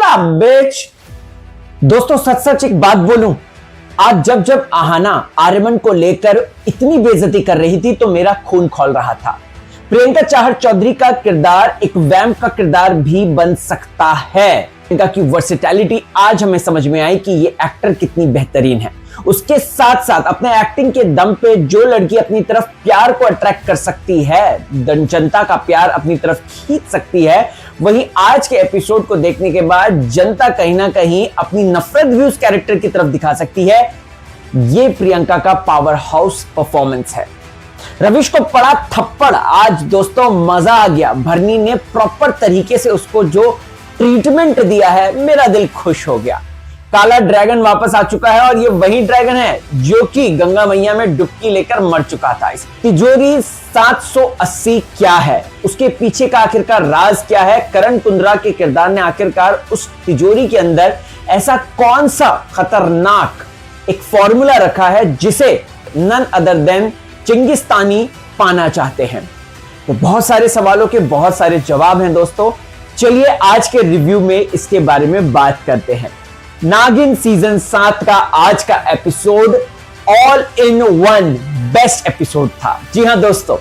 Up बिच। दोस्तों सच सच एक बात बोलूं, आज जब जब आहाना आर्यमन को लेकर इतनी बेइज्जती कर रही थी तो मेरा खून खौल रहा था। प्रियंका चाहर चौधरी का किरदार एक वैम्प का किरदार भी बन सकता है। प्रियंका की वर्सेटैलिटी आज हमें समझ में आई कि ये एक्टर कितनी बेहतरीन है। उसके साथ साथ अपने एक्टिंग के दम पे जो लड़की अपनी तरफ प्यार को अट्रैक्ट कर सकती है, जनता का प्यार अपनी तरफ खींच सकती है, वहीं आज के एपिसोड को देखने के बाद जनता कहीं ना कहीं अपनी नफरत भी उस कैरेक्टर की तरफ दिखा सकती है। ये प्रियंका का पावर हाउस परफॉर्मेंस है। रविश को पड़ा थप्पड़, आज दोस्तों मजा आ गया। भरनी ने प्रॉपर तरीके से उसको जो ट्रीटमेंट दिया है, मेरा दिल खुश हो गया। काला ड्रैगन वापस आ चुका है और ये वही ड्रैगन है जो कि गंगा मैया में डुबकी लेकर मर चुका था। तिजोरी 780 क्या है, उसके पीछे का आखिरकार राज क्या है? करण कुंद्रा के किरदार ने आखिरकार उस तिजोरी के अंदर ऐसा कौन सा खतरनाक एक फॉर्मूला रखा है जिसे नन अदर देन चिंगिस्तानी पाना चाहते हैं? तो बहुत सारे सवालों के बहुत सारे जवाब हैं दोस्तों। चलिए आज के रिव्यू में इसके बारे में बात करते हैं। नागिन सीजन 7 का आज का episode all in one best episode था। जी हां दोस्तों,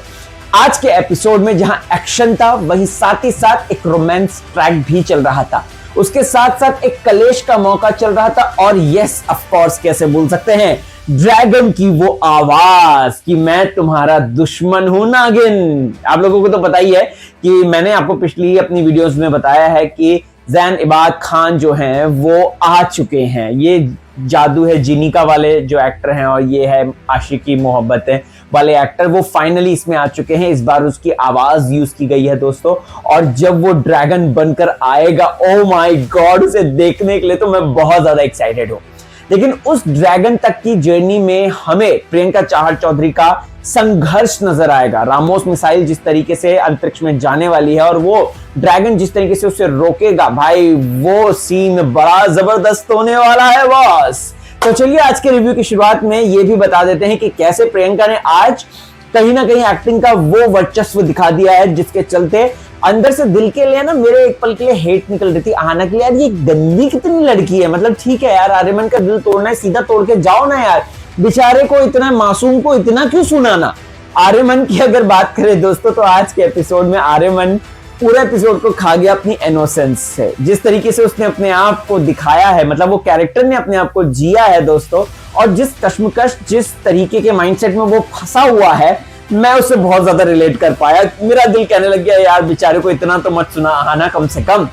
आज के एपिसोड में जहां एक्शन था वहीं साथ ही साथ एक रोमांस ट्रैक भी चल रहा था, उसके साथ साथ एक कलेश का मौका चल रहा था और यस ऑफ कोर्स कैसे भूल सकते हैं ड्रैगन की वो आवाज कि मैं तुम्हारा दुश्मन हूं नागिन। आप लोगों को तो पता ही है कि मैंने आपको पिछली अपनी वीडियोस में बताया है कि जैन इबाद खान जो हैं वो आ चुके हैं। ये जादू है जिनिका वाले जो एक्टर हैं और ये है आशिकी मोहब्बतें वाले एक्टर, वो फाइनली इसमें आ चुके हैं। इस बार उसकी आवाज यूज की गई है दोस्तों, और जब वो ड्रैगन बनकर आएगा, ओ माय गॉड, उसे देखने के लिए तो मैं बहुत ज्यादा एक्साइटेड हूं। लेकिन उस ड्रैगन तक की जर्नी में हमें प्रियंका चाहर चौधरी का संघर्ष नजर आएगा। रामोस मिसाइल जिस तरीके से अंतरिक्ष में जाने वाली है और वो ड्रैगन जिस तरीके से उसे रोकेगा, भाई वो सीन बड़ा जबरदस्त होने वाला है बॉस। तो चलिए आज के रिव्यू की शुरुआत में ये भी बता देते हैं कि कैसे प्रियंका ने आज कहीं ना कहीं एक्टिंग का वो वर्चस्व दिखा दिया है जिसके चलते अंदर से दिल के लिए ना मेरे एक पल के लिए हेट निकल रही थी आहाना के लिए। यार ये गंदी कितनी लड़की है, मतलब ठीक है यार, आर्यमन का दिल तोड़ना है, सीधा तोड़ के जाओ ना यार, बेचारे को इतना मासूम को इतना क्यों सुनाना। आर्यमन की अगर बात करें दोस्तों तो आज के एपिसोड में आर्यमन पूरे एपिसोड को खा गया अपनी इनोसेंस से। जिस तरीके से उसने अपने आप को दिखाया है, मतलब वो कैरेक्टर ने अपने आप को जिया है दोस्तों, और जिस कश्मकश जिस तरीके के माइंडसेट में वो फंसा हुआ है, मैं उससे बहुत ज्यादा रिलेट कर पाया। मेरा दिल कहने लग गया यार बेचारे को इतना तो मत सुना आहाना कम से कम।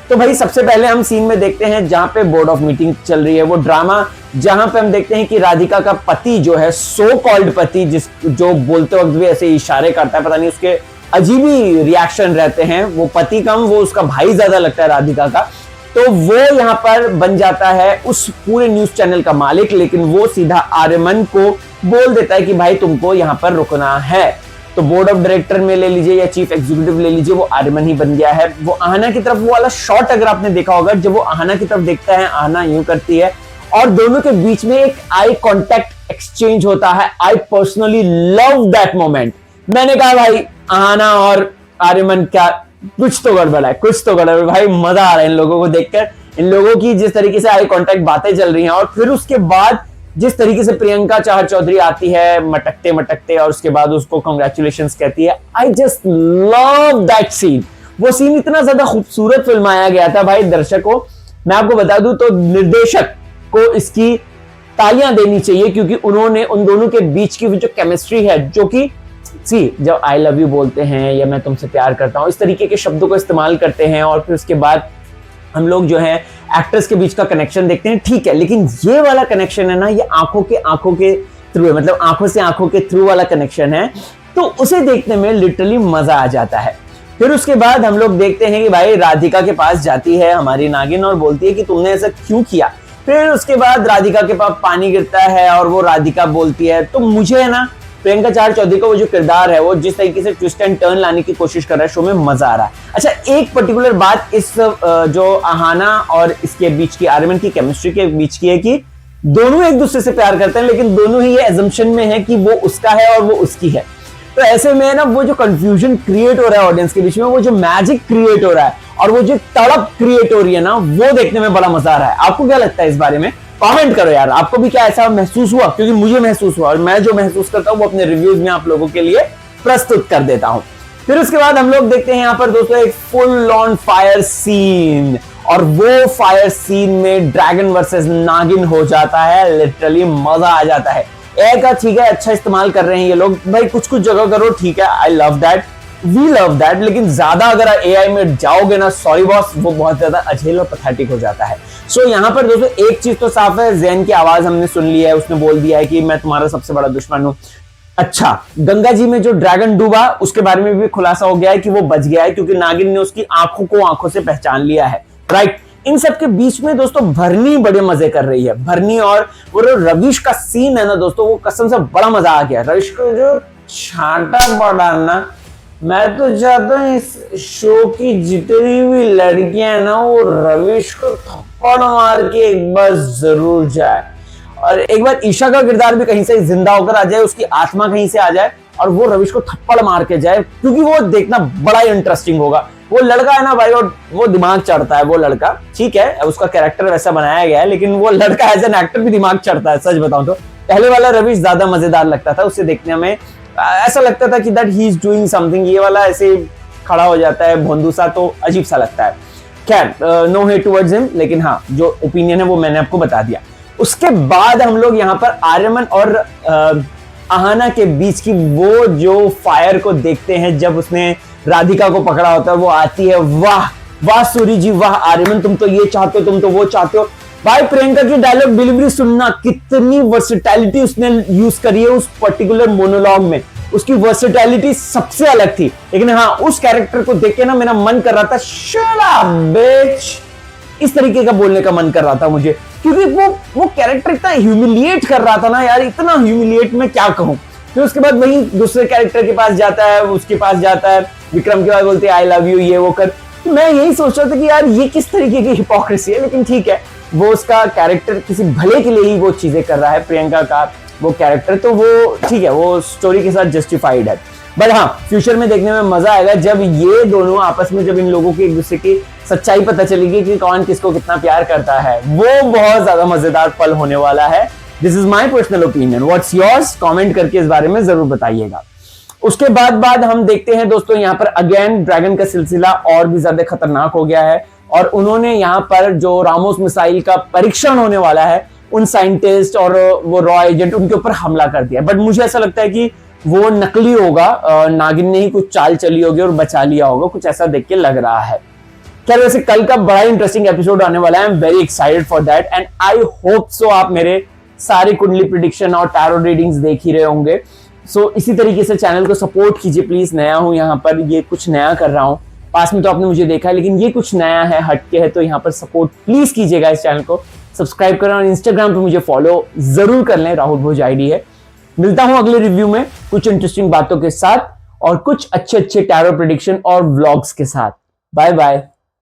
तो भाई सबसे पहले हम सीन में देखते हैं जहां पे बोर्ड ऑफ मीटिंग चल रही है, वो ड्रामा जहां पे हम देखते हैं कि राधिका का पति जो है, सो कॉल्ड पति, जो बोलते वक्त भी ऐसे इशारे करता है, पता नहीं उसके अजीब ही रिएक्शन रहते हैं। वो पति कम, वो उसका भाई ज्यादा लगता है राधिका का। तो वो यहाँ पर बन जाता है उस पूरे न्यूज चैनल का मालिक, लेकिन वो सीधा आर्यमन को बोल देता है कि भाई तुमको यहाँ पर रुकना है। तो बोर्ड ऑफ डायरेक्टर में ले लीजिए या चीफ एग्जीक्यूटिव ले लीजिए, वो आर्यमन ही बन गया है। वो आहाना की तरफ वो वाला शॉट अगर आपने देखा होगा, जब वो आहाना की तरफ देखता है, आहाना यूं करती है और दोनों के बीच में एक आई कॉन्टेक्ट एक्सचेंज होता है। I personally love that moment. मैंने कहा भाई आहाना और आर्यमन क्या कुछ तो गड़बड़ है, कुछ तो गड़बड़ भाई। मजा आ रहा है इन लोगों को देखकर, इन लोगों की जिस तरीके से आई कांटेक्ट बातें चल रही हैं, और फिर उसके बाद जिस तरीके से प्रियंका चाहर चौधरी आती है मटकते मटकते और उसके बाद उसको कांग्रेचुलेशंस कहती है। I just love that scene. वो सीन इतना ज्यादा खूबसूरत फिल्माया गया था भाई। दर्शकों मैं आपको बता दूं तो निर्देशक को इसकी तालियां देनी चाहिए, क्योंकि उन्होंने उन दोनों के बीच की जो केमिस्ट्री है, जो कि जब आई लव यू बोलते हैं या मैं तुमसे प्यार करता हूं, इस तरीके के शब्दों को इस्तेमाल करते हैं और फिर उसके बाद हम लोग जो है एक्टर्स के बीच का कनेक्शन देखते हैं, ठीक है। लेकिन ये वाला कनेक्शन है ना, ये आंखों के थ्रू है, मतलब आंखों से आंखों के थ्रू वाला कनेक्शन है, तो उसे देखने में लिटरली मजा आ जाता है। फिर उसके बाद हम लोग देखते हैं कि भाई राधिका के पास जाती है हमारी नागिन और बोलती है कि तुमने ऐसा क्यों किया। फिर उसके बाद राधिका के पास पानी गिरता है और वो राधिका बोलती है। तो मुझे है ना प्रियंका चाहर चौधरी का वो जो किरदार है, वो जिस तरीके से ट्विस्ट एंड टर्न लाने की कोशिश कर रहा है, शो में मजा आ रहा है। अच्छा एक पर्टिकुलर बात इस जो आहाना और इसके बीच की आर्यमन की केमिस्ट्री के बीच की है कि दोनों एक दूसरे से प्यार करते हैं, लेकिन दोनों ही ये एजम्पशन में है कि वो उसका है और वो उसकी है। तो ऐसे में ना वो जो कंफ्यूजन क्रिएट हो रहा है ऑडियंस के बीच में, वो जो मैजिक क्रिएट हो रहा है, और वो जो तड़प क्रिएट हो रही है ना, वो देखने में बड़ा मजा आ रहा है। आपको क्या लगता है इस बारे में? कमेंट करो यार, आपको भी क्या ऐसा महसूस हुआ? क्योंकि मुझे महसूस हुआ और मैं जो महसूस करता हूं वो अपने रिव्यूज में आप लोगों के लिए प्रस्तुत कर देता हूं। फिर उसके बाद हम लोग देखते हैं यहां पर दोस्तों एक फुल ऑन फायर सीन, और वो फायर सीन में ड्रैगन वर्सेस नागिन हो जाता है। लिटरली मजा आ जाता है। ए का ठीक है, अच्छा इस्तेमाल कर रहे हैं ये लोग भाई, कुछ कुछ जगह करो ठीक है, I love that, we love that, लेकिन ज्यादा अगर एआई में जाओगे ना, सॉरी बॉस, वो बहुत ज्यादा अझेल और पथेटिक हो जाता है। सो यहाँ पर दोस्तों एक चीज तो साफ है, ज़ैन की आवाज हमने सुन ली है, उसने बोल दिया है कि मैं तुम्हारा सबसे बड़ा दुश्मन हूं। अच्छा, गंगा जी में जो ड्रैगन डूबा उसके बारे में भी खुलासा हो गया है कि वो बच गया है, क्योंकि नागिन ने उसकी आंखों को आंखों से पहचान लिया है, राइट। इन सब के बीच में दोस्तों भरनी बड़े मजे कर रही है। भरनी और वो रविश का सीन है ना दोस्तों, वो कसम से बड़ा मजा आ गया। रविश को जो छांटा पड़ा ना, मैं तो चाहता हूँ इस शो की जितनी भी लड़कियां हैं ना, वो रविश को थप्पड़ मार के एक बार जरूर जाए, और एक बार ईशा का किरदार भी कहीं से जिंदा होकर आ जाए, उसकी आत्मा कहीं से आ जाए और वो रविश को थप्पड़ मार के जाए, क्योंकि वो देखना बड़ा इंटरेस्टिंग होगा। वो लड़का है ना भाई, और वो दिमाग चढ़ता है। वो लड़का ठीक है, उसका कैरेक्टर वैसा बनाया गया है, लेकिन वो लड़का एज एन एक्टर भी दिमाग चढ़ता है। सच बताऊं तो पहले वाला रविश ज्यादा मजेदार लगता था, उसे देखने में ऐसा लगता था कि that he is doing something. ये वाला ऐसे खड़ा हो जाता है भोंदू सा, तो अजीब सा लगता है। खैर, नो हेट टुवर्ड्स हिम, लेकिन हाँ जो ओपिनियन है वो मैंने आपको बता दिया। उसके बाद हम लोग यहाँ पर आर्यमन और आहाना के बीच की वो जो फायर को देखते हैं, जब उसने राधिका को पकड़ा होता है, वो आती है, वाह वाह सूरी जी वाह, आर्यमन तुम तो ये चाहते हो, तुम तो वो चाहते हो। भाई प्रियंका की डायलॉग डिलीवरी सुनना, कितनी वर्सेटैलिटी उसने यूज करी है उस पर्टिकुलर मोनोलॉग में। उसकी वर्सेटैलिटी सबसे अलग थी। लेकिन हाँ, उस कैरेक्टर को देख के ना मेरा मन कर रहा था शट अप बिच, इस तरीके का बोलने का मन कर रहा था मुझे, क्योंकि वो कैरेक्टर इतना ह्यूमिलिएट कर रहा था ना यार, इतना ह्यूमिलिएट मैं क्या कहूं। फिर उसके बाद वही दूसरे कैरेक्टर के पास जाता है, उसके पास जाता है, विक्रम के बाद बोलते हैं आई लव यू, ये वो कर। तो मैं यही सोच रहा था कि यार ये किस तरीके की हिपोक्रेसी है, लेकिन ठीक है, वो उसका कैरेक्टर किसी भले के लिए ही वो चीजें कर रहा है, प्रियंका का वो कैरेक्टर, तो वो ठीक है, वो स्टोरी के साथ जस्टिफाइड है। बट हाँ, फ्यूचर में देखने में मजा आएगा जब ये दोनों आपस में, जब इन लोगों की एक दूसरे की सच्चाई पता चलेगी कि कौन किसको कितना प्यार करता है, वो बहुत ज्यादा मजेदार पल होने वाला है। This is my personal opinion, what's yours? Comment करके इस बारे में जरूर बताइएगा। उसके बाद हम देखते हैं दोस्तों यहाँ पर अगेन ड्रैगन का सिलसिला और भी ज्यादा खतरनाक हो गया है, और उन्होंने यहाँ पर जो रामोस मिसाइल का परीक्षण होने वाला है, उन साइंटिस्ट और वो रॉ एजेंट, उनके ऊपर हमला कर दिया। बट मुझे ऐसा लगता है कि वो नकली होगा, नागिन ने ही कुछ चाल चली होगी और बचा लिया होगा, कुछ ऐसा देख के लग रहा है। खैर, वैसे कल का बड़ा इंटरेस्टिंग एपिसोड आने वाला है, I am very excited for that, and I hope so आप मेरे सारे कुंडली प्रेडिक्शन और टैरो रीडिंग्स देख ही रहे होंगे। सो इसी तरीके से चैनल को सपोर्ट कीजिए प्लीज। नया हूं यहाँ पर, ये कुछ नया कर रहा हूं, पास में तो आपने मुझे देखा है, लेकिन ये कुछ नया है, हटके है, तो यहाँ पर सपोर्ट प्लीज कीजिएगा। इस चैनल को सब्सक्राइब करें और इंस्टाग्राम पे मुझे फॉलो जरूर कर लें, राहुल भोज आईडी है। मिलता हूं अगले रिव्यू में कुछ इंटरेस्टिंग बातों के साथ और कुछ अच्छे अच्छे टैरो प्रेडिक्शन और व्लॉग्स के साथ। Bye bye.